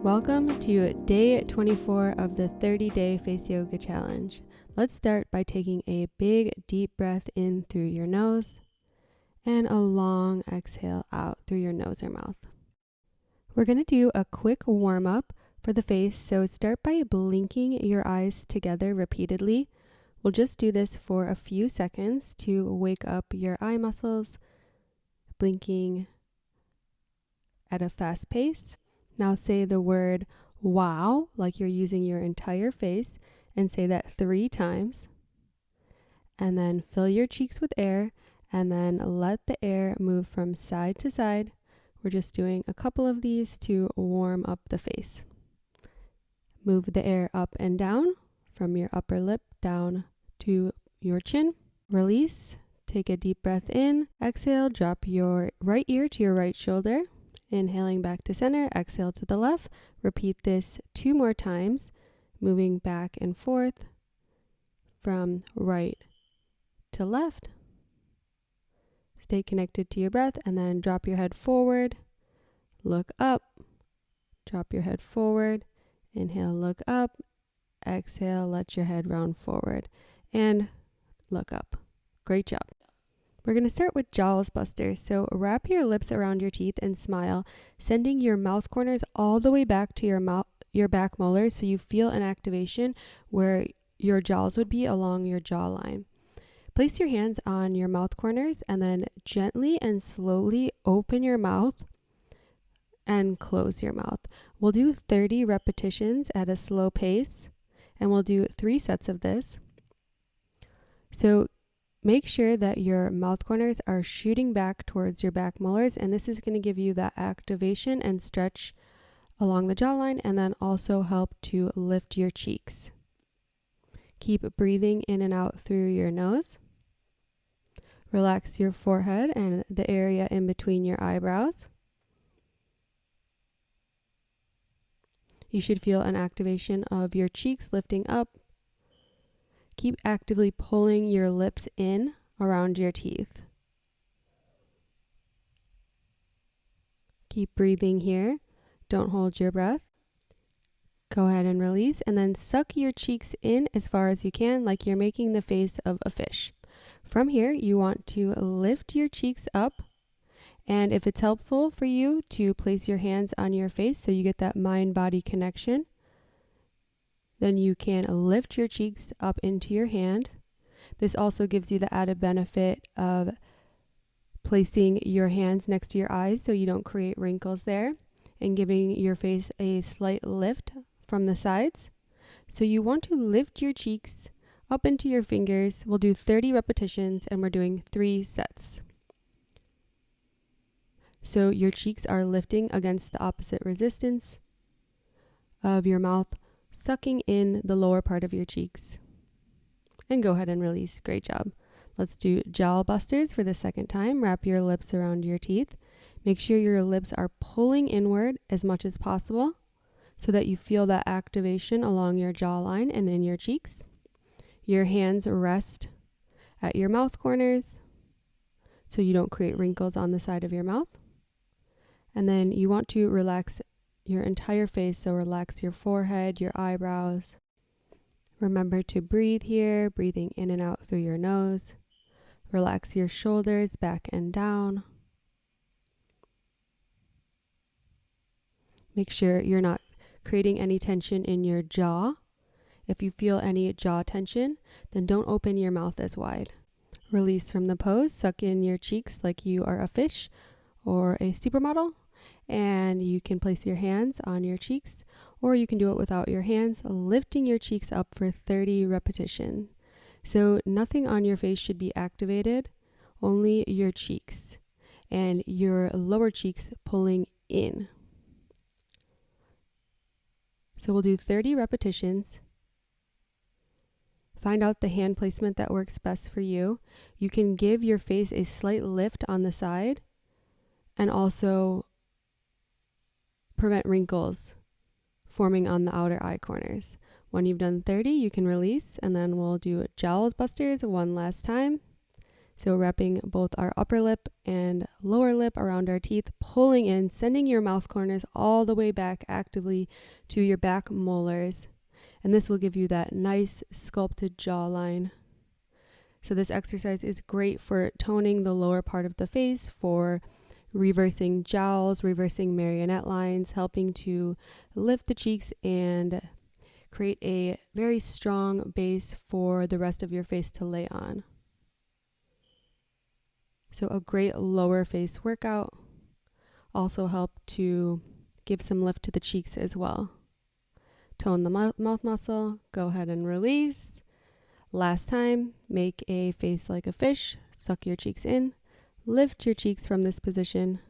Welcome to day 24 of the 30-day face yoga challenge. Let's start by taking a big deep breath in through your nose and a long exhale out through your nose or mouth. We're going to do a quick warm up for the face, so start by blinking your eyes together repeatedly. We'll just do this for a few seconds to wake up your eye muscles, blinking at a fast pace. Now say the word wow, like you're using your entire face, and say that 3 times. And then fill your cheeks with air, and then let the air move from side to side. We're just doing a couple of these to warm up the face. Move the air up and down from your upper lip down to your chin. Release. Take a deep breath in. Exhale, drop your right ear to your right shoulder. Inhaling back to center, exhale to the left. Repeat this 2 more times, moving back and forth from right to left. Stay connected to your breath and then drop your head forward, look up, drop your head forward, inhale, look up, exhale, let your head round forward, and look up. Great job. We're going to start with jowls busters. So wrap your lips around your teeth and smile, sending your mouth corners all the way back to your back molars so you feel an activation where your jowls would be along your jawline. Place your hands on your mouth corners and then gently and slowly open your mouth and close your mouth. We'll do 30 repetitions at a slow pace, and we'll do 3 sets of this. So make sure that your mouth corners are shooting back towards your back molars, and this is going to give you that activation and stretch along the jawline, and then also help to lift your cheeks. Keep breathing in and out through your nose. Relax your forehead and the area in between your eyebrows. You should feel an activation of your cheeks lifting up. Keep actively pulling your lips in around your teeth. Keep breathing here. Don't hold your breath. Go ahead and release, and then suck your cheeks in as far as you can, like you're making the face of a fish. From here, you want to lift your cheeks up, and if it's helpful for you to place your hands on your face so you get that mind-body connection, then you can lift your cheeks up into your hand. This also gives you the added benefit of placing your hands next to your eyes so you don't create wrinkles there, and giving your face a slight lift from the sides. So you want to lift your cheeks up into your fingers. We'll do 30 repetitions, and we're doing 3 sets. So your cheeks are lifting against the opposite resistance of your mouth, sucking in the lower part of your cheeks. And go ahead and release. Great job. Let's do jowl busters for the second time. Wrap your lips around your teeth. Make sure your lips are pulling inward as much as possible so that you feel that activation along your jawline and in your cheeks. Your hands rest at your mouth corners so you don't create wrinkles on the side of your mouth. And then you want to relax your entire face, so relax your forehead, your eyebrows. Remember to breathe here, breathing in and out through your nose. Relax your shoulders back and down. Make sure you're not creating any tension in your jaw. If you feel any jaw tension, then don't open your mouth as wide. Release from the pose, suck in your cheeks like you are a fish or a supermodel. And you can place your hands on your cheeks, or you can do it without your hands, lifting your cheeks up for 30 repetitions. So nothing on your face should be activated, only your cheeks and your lower cheeks pulling in. So we'll do 30 repetitions. Find out the hand placement that works best for you. You can give your face a slight lift on the side and also prevent wrinkles forming on the outer eye corners. When you've done 30, you can release, and then we'll do jowls busters one last time. So wrapping both our upper lip and lower lip around our teeth, pulling in, sending your mouth corners all the way back actively to your back molars. And this will give you that nice sculpted jawline. So this exercise is great for toning the lower part of the face, for reversing jowls, reversing marionette lines, helping to lift the cheeks and create a very strong base for the rest of your face to lay on. So a great lower face workout. Also help to give some lift to the cheeks as well. Tone the mouth muscle. Go ahead and release. Last time, make a face like a fish. Suck your cheeks in. Lift your cheeks from this position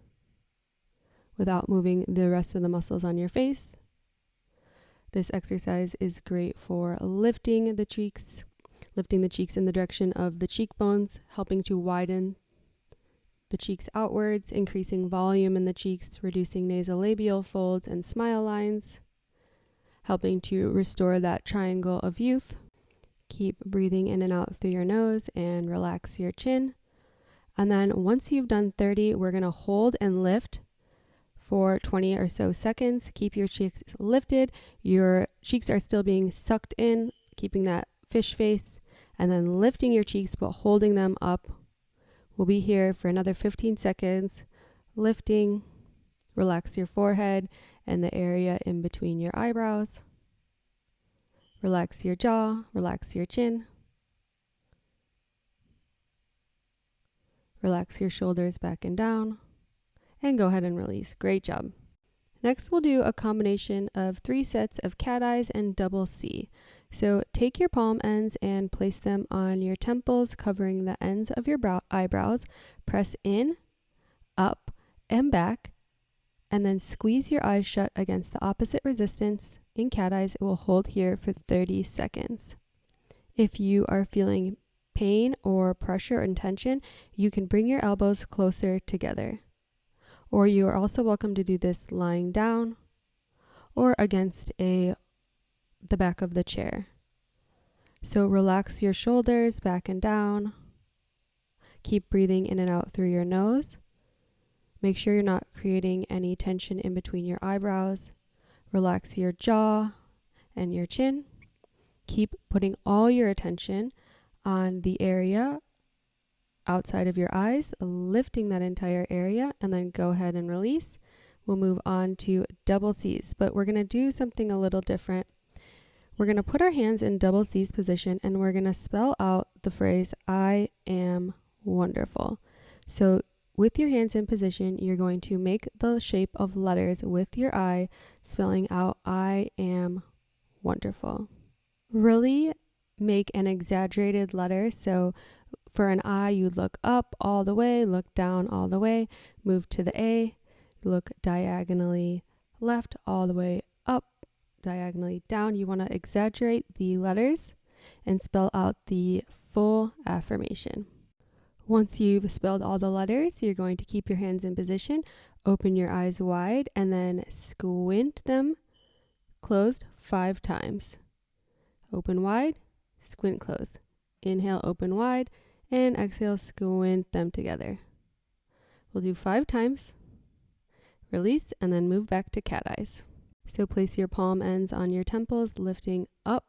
without moving the rest of the muscles on your face. This exercise is great for lifting the cheeks in the direction of the cheekbones, helping to widen the cheeks outwards, increasing volume in the cheeks, reducing nasolabial folds and smile lines, helping to restore that triangle of youth. Keep breathing in and out through your nose and relax your chin. And then once you've done 30, we're going to hold and lift for 20 or so seconds. Keep your cheeks lifted. Your cheeks are still being sucked in, keeping that fish face, and then lifting your cheeks but holding them up. We'll be here for another 15 seconds, lifting. Relax your forehead and the area in between your eyebrows. Relax your jaw, relax your chin. Relax your shoulders back and down. And go ahead and release. Great job. Next, we'll do a combination of 3 sets of cat eyes and double C. So take your palm ends and place them on your temples, covering the ends of your eyebrows. Press in, up, and back, and then squeeze your eyes shut against the opposite resistance. In cat eyes, it will hold here for 30 seconds. If you are feeling pain or pressure and tension, you can bring your elbows closer together. Or you are also welcome to do this lying down or against the back of the chair. So relax your shoulders back and down. Keep breathing in and out through your nose. Make sure you're not creating any tension in between your eyebrows. Relax your jaw and your chin. Keep putting all your attention on the area outside of your eyes, lifting that entire area, and then go ahead and release. We'll move on to double C's, but we're going to do something a little different. We're going to put our hands in double C's position, and we're going to spell out the phrase, I am wonderful. So with your hands in position, you're going to make the shape of letters with your eye, spelling out, I am wonderful. Really make an exaggerated letter. So for an I, you look up all the way, look down all the way, move to the A, look diagonally left all the way up, diagonally down. You want to exaggerate the letters and spell out the full affirmation. Once you've spelled all the letters, you're going to keep your hands in position, open your eyes wide, and then squint them closed 5 times. Open wide, squint close. Inhale, open wide, and exhale, squint them together. We'll do 5 times. Release, and then move back to cat eyes. So place your palm ends on your temples, lifting up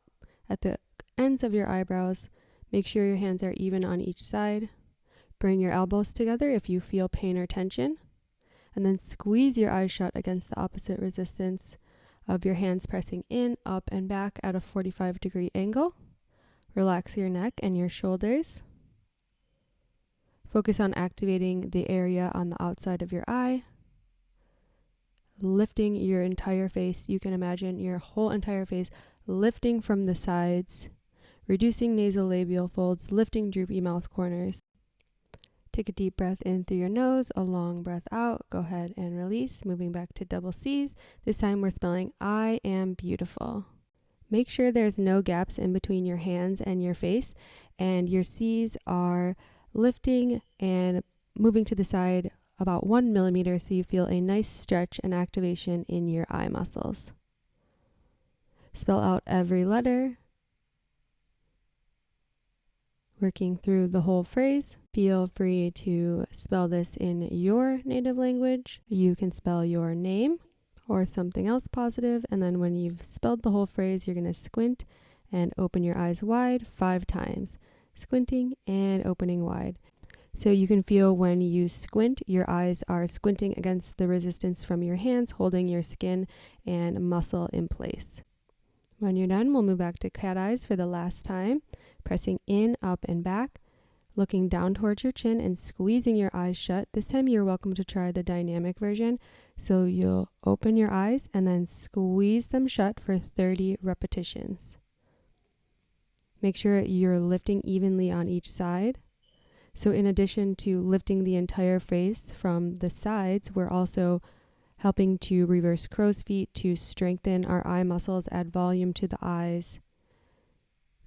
at the ends of your eyebrows. Make sure your hands are even on each side. Bring your elbows together if you feel pain or tension. And then squeeze your eyes shut against the opposite resistance of your hands pressing in, up, and back at a 45-degree angle. Relax your neck and your shoulders. Focus on activating the area on the outside of your eye. Lifting your entire face. You can imagine your whole entire face lifting from the sides, reducing nasolabial folds, lifting droopy mouth corners. Take a deep breath in through your nose, a long breath out. Go ahead and release, moving back to double C's. This time we're spelling I am beautiful. Make sure there's no gaps in between your hands and your face, and your C's are lifting and moving to the side about 1 millimeter so you feel a nice stretch and activation in your eye muscles. Spell out every letter Working through the whole phrase, feel free to spell this in your native language. You can spell your name or something else positive, and then when you've spelled the whole phrase, you're going to squint and open your eyes wide 5 times. Squinting and opening wide. So you can feel when you squint, your eyes are squinting against the resistance from your hands, holding your skin and muscle in place. When you're done, we'll move back to cat eyes for the last time, pressing in, up, and back, looking down towards your chin and squeezing your eyes shut. This time you're welcome to try the dynamic version. So you'll open your eyes and then squeeze them shut for 30 repetitions. Make sure you're lifting evenly on each side. So in addition to lifting the entire face from the sides, we're also helping to reverse crow's feet to strengthen our eye muscles, add volume to the eyes,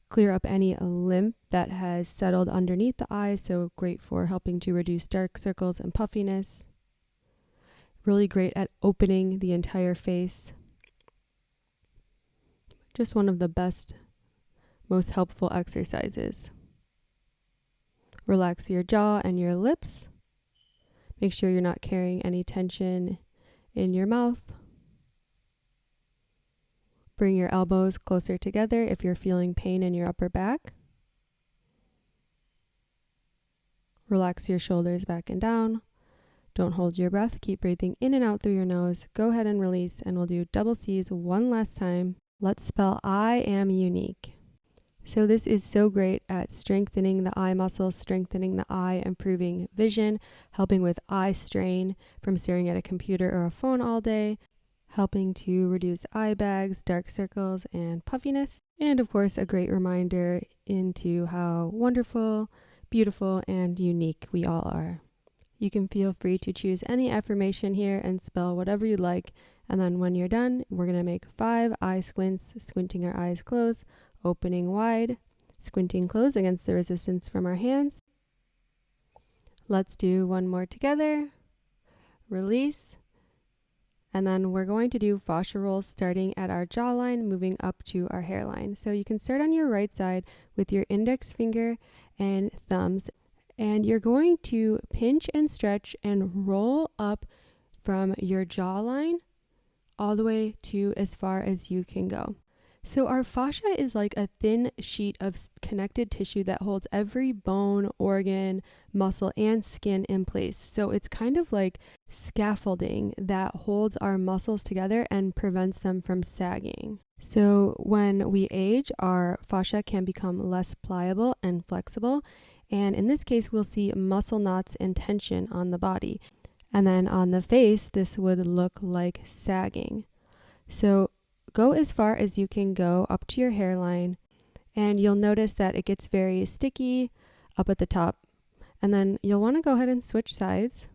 clear up any lymph that has settled underneath the eyes, so great for helping to reduce dark circles and puffiness. Really great at opening the entire face. Just one of the best, most helpful exercises. Relax your jaw and your lips. Make sure you're not carrying any tension in your mouth. Bring your elbows closer together if you're feeling pain in your upper back. Relax your shoulders back and down. Don't hold your breath. Keep breathing in and out through your nose. Go ahead and release, and we'll do double C's one last time. Let's spell I am unique. So this is so great at strengthening the eye muscles, strengthening the eye, improving vision, helping with eye strain from staring at a computer or a phone all day, helping to reduce eye bags, dark circles, and puffiness. And of course, a great reminder into how wonderful, beautiful, and unique we all are. You can feel free to choose any affirmation here and spell whatever you like. And then when you're done, we're going to make 5 eye squints, squinting our eyes closed, opening wide, squinting closed against the resistance from our hands. Let's do one more together. Release. And then we're going to do fascia rolls starting at our jawline, moving up to our hairline. So you can start on your right side with your index finger and thumbs. And you're going to pinch and stretch and roll up from your jawline all the way to as far as you can go. So our fascia is like a thin sheet of connected tissue that holds every bone, organ, muscle, and skin in place. So it's kind of like scaffolding that holds our muscles together and prevents them from sagging. So when we age, our fascia can become less pliable and flexible. And in this case, we'll see muscle knots and tension on the body. And then on the face, this would look like sagging. So go as far as you can go up to your hairline, and you'll notice that it gets very sticky up at the top. And then you'll want to go ahead and switch sides,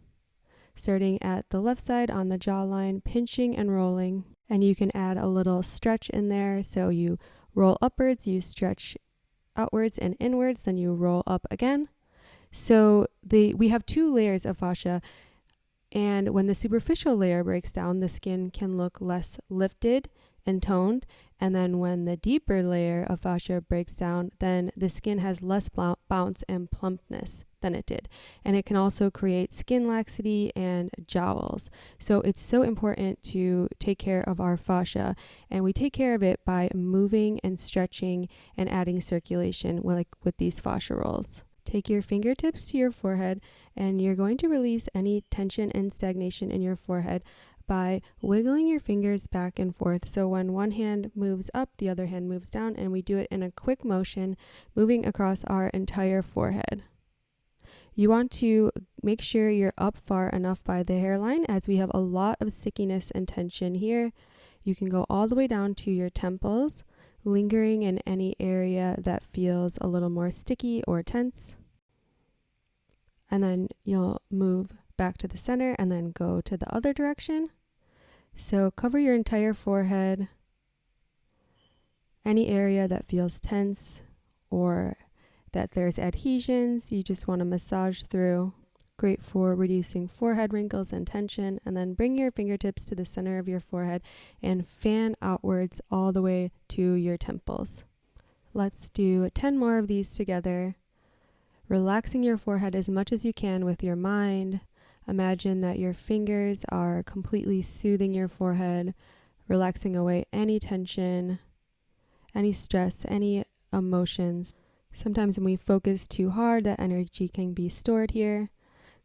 starting at the left side on the jawline, pinching and rolling. And you can add a little stretch in there. So you roll upwards, you stretch outwards and inwards, then you roll up again. So we have 2 layers of fascia. And when the superficial layer breaks down, the skin can look less lifted and toned. And then when the deeper layer of fascia breaks down, then the skin has less bounce and plumpness than it did. And it can also create skin laxity and jowls. So it's so important to take care of our fascia. And we take care of it by moving and stretching and adding circulation with these fascia rolls. Take your fingertips to your forehead, and you're going to release any tension and stagnation in your forehead by wiggling your fingers back and forth. So when one hand moves up, the other hand moves down, and we do it in a quick motion, moving across our entire forehead. You want to make sure you're up far enough by the hairline, as we have a lot of stickiness and tension here. You can go all the way down to your temples, lingering in any area that feels a little more sticky or tense. And then you'll move back to the center and then go to the other direction. So cover your entire forehead. Any area that feels tense or that there's adhesions, you just want to massage through. Great for reducing forehead wrinkles and tension. And then bring your fingertips to the center of your forehead and fan outwards all the way to your temples. Let's do 10 more of these together. Relaxing your forehead as much as you can with your mind. Imagine that your fingers are completely soothing your forehead, relaxing away any tension, any stress, any emotions. Sometimes when we focus too hard, that energy can be stored here.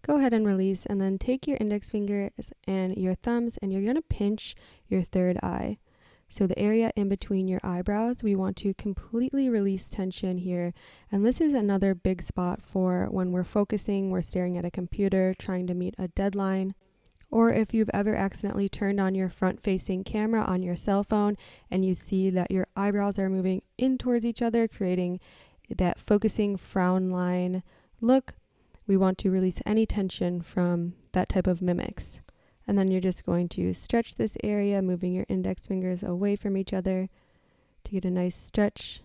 Go ahead and release, and then take your index fingers and your thumbs, and you're going to pinch your third eye. So the area in between your eyebrows, we want to completely release tension here. And this is another big spot for when we're focusing, we're staring at a computer, trying to meet a deadline. Or if you've ever accidentally turned on your front-facing camera on your cell phone and you see that your eyebrows are moving in towards each other, creating that focusing frown line look, we want to release any tension from that type of mimics. And then you're just going to stretch this area, moving your index fingers away from each other to get a nice stretch.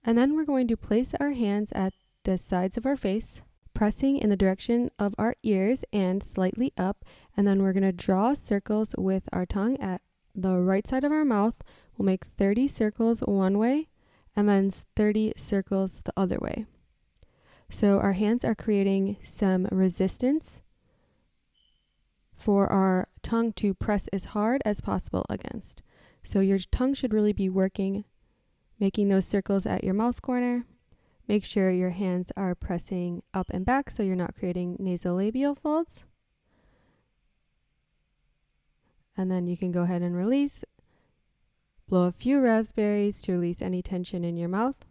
And then we're going to place our hands at the sides of our face, pressing in the direction of our ears and slightly up. And then we're going to draw circles with our tongue at the right side of our mouth. We'll make 30 circles one way and then 30 circles the other way. So our hands are creating some resistance for our tongue to press as hard as possible against. So your tongue should really be working, making those circles at your mouth corner. Make sure your hands are pressing up and back so you're not creating nasolabial folds. And then you can go ahead and release. Blow a few raspberries to release any tension in your mouth.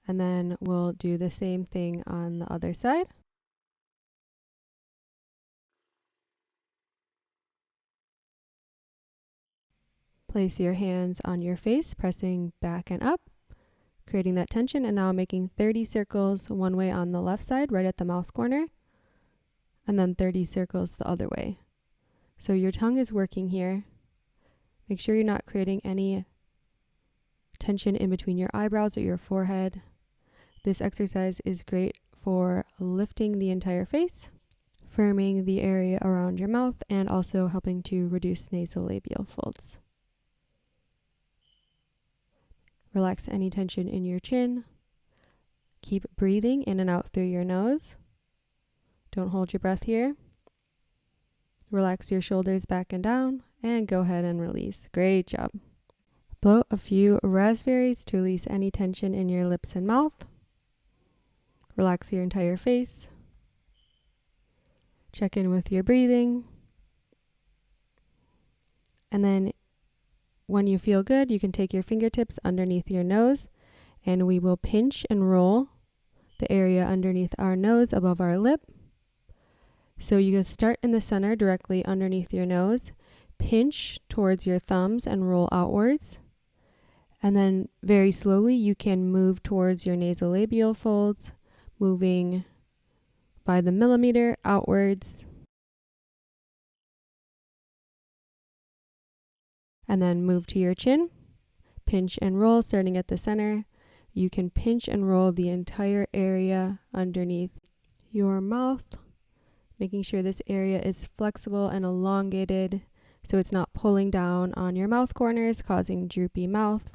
And then we'll do the same thing on the other side. Place your hands on your face, pressing back and up, creating that tension, and now making 30 circles one way on the left side, right at the mouth corner, and then 30 circles the other way. So your tongue is working here. Make sure you're not creating any tension in between your eyebrows or your forehead. This exercise is great for lifting the entire face, firming the area around your mouth, and also helping to reduce nasolabial folds. Relax any tension in your chin. Keep breathing in and out through your nose. Don't hold your breath here. Relax your shoulders back and down, and go ahead and release. Great job. Blow a few raspberries to release any tension in your lips and mouth. Relax your entire face. Check in with your breathing. And then when you feel good, you can take your fingertips underneath your nose, and we will pinch and roll the area underneath our nose above our lip. So you can start in the center directly underneath your nose, pinch towards your thumbs and roll outwards. And then very slowly you can move towards your nasolabial folds, moving by the millimeter outwards. And then move to your chin, pinch and roll starting at the center. You can pinch and roll the entire area underneath your mouth, making sure this area is flexible and elongated so it's not pulling down on your mouth corners, causing droopy mouth.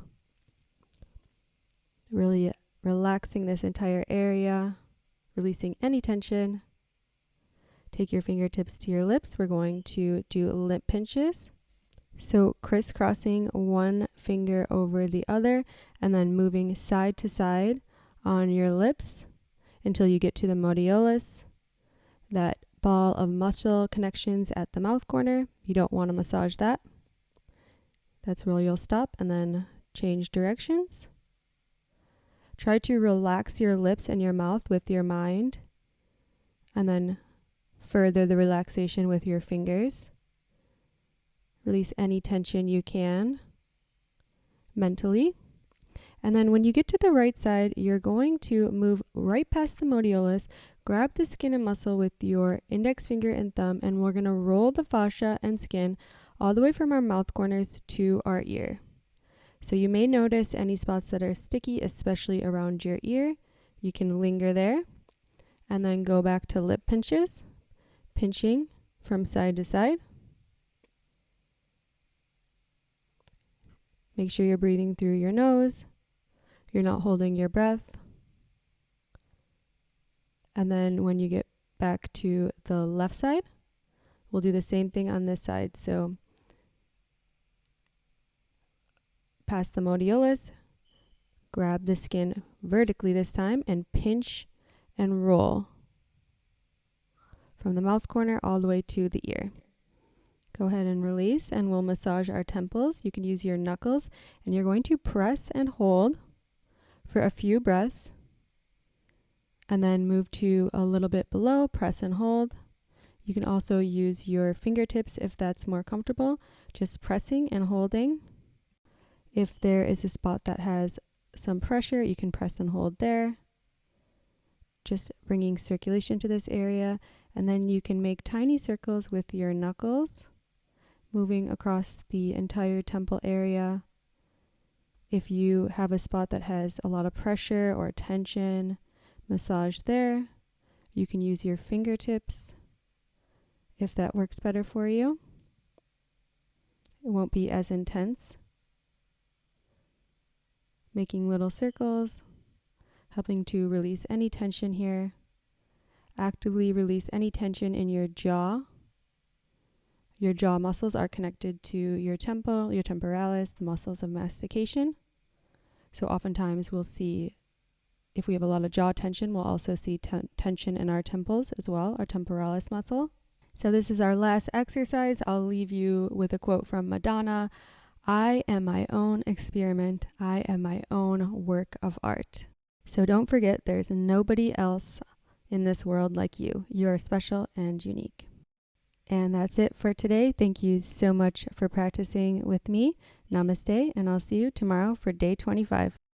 Really relaxing this entire area, releasing any tension. Take your fingertips to your lips. We're going to do lip pinches. So crisscrossing one finger over the other and then moving side to side on your lips until you get to the modiolus, that ball of muscle connections at the mouth corner. You don't want to massage that. That's where you'll stop and then change directions. Try to relax your lips and your mouth with your mind, and then further the relaxation with your fingers. Release any tension you can mentally. And then when you get to the right side, you're going to move right past the modiolus, grab the skin and muscle with your index finger and thumb, and we're going to roll the fascia and skin all the way from our mouth corners to our ear. So you may notice any spots that are sticky, especially around your ear. You can linger there and then go back to lip pinches, pinching from side to side. Make sure you're breathing through your nose. You're not holding your breath. And then when you get back to the left side, we'll do the same thing on this side. So past the modiolus, grab the skin vertically this time and pinch and roll from the mouth corner all the way to the ear. Go ahead and release, and we'll massage our temples. You can use your knuckles, and you're going to press and hold for a few breaths, and then move to a little bit below, press and hold. You can also use your fingertips if that's more comfortable, just pressing and holding. If there is a spot that has some pressure, you can press and hold there, just bringing circulation to this area, and then you can make tiny circles with your knuckles, moving across the entire temple area. If you have a spot that has a lot of pressure or tension, massage there. You can use your fingertips if that works better for you. It won't be as intense. Making little circles, helping to release any tension here. Actively release any tension in your jaw. Your jaw muscles are connected to your temple, your temporalis, the muscles of mastication. So oftentimes we'll see, if we have a lot of jaw tension, we'll also see tension in our temples as well, our temporalis muscle. So this is our last exercise. I'll leave you with a quote from Madonna. I am my own experiment. I am my own work of art. So don't forget, there's nobody else in this world like you. You are special and unique. And that's it for today. Thank you so much for practicing with me. Namaste, and I'll see you tomorrow for day 25.